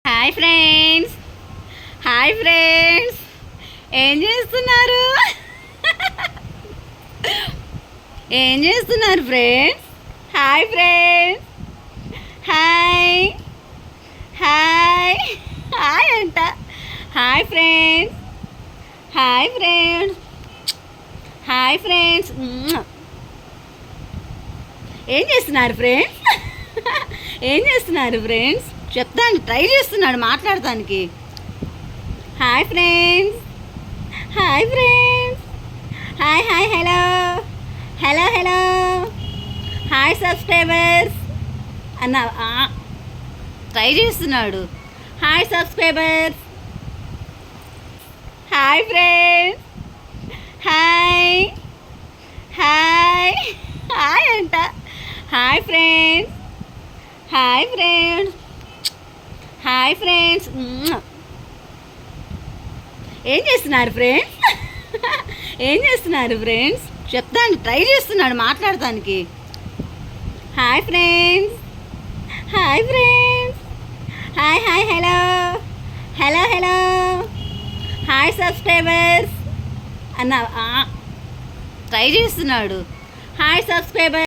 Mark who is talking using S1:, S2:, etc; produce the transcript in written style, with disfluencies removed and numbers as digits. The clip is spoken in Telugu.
S1: హాయ్ ఫ్రెండ్స్, హాయ్ ఫ్రెండ్స్, ఏం చేస్తున్నారు? ఏం చేస్తున్నారు friends? Hi friends, hi hi hi అంట. Hi friends, hi friends, hi friends. ఏం చేస్తున్నారు ఫ్రెండ్స్? ఏం చేస్తున్నారు ఫ్రెండ్స్? చెప్తాను, ట్రై చేస్తున్నాడు మాట్లాడటానికి. Hi friends, hi friends, hi hi hello hello hello hi subscribers అన్న ట్రై చేస్తున్నాడు. Hi subscribers, hi friends, hi hi hi అంట. Hi friends, hi friends, hi friends. ఏం చేస్తున్నారు ఫ్రెండ్స్? ఏం చేస్తున్నారు ఫ్రెండ్స్? చెప్తాను, ట్రై చేస్తున్నాడు మాట్లాడటానికి. Hi friends, hi friends, hi hi hello hello hello hi subscribers అన్న ట్రై చేస్తున్నాడు. Hi subscriber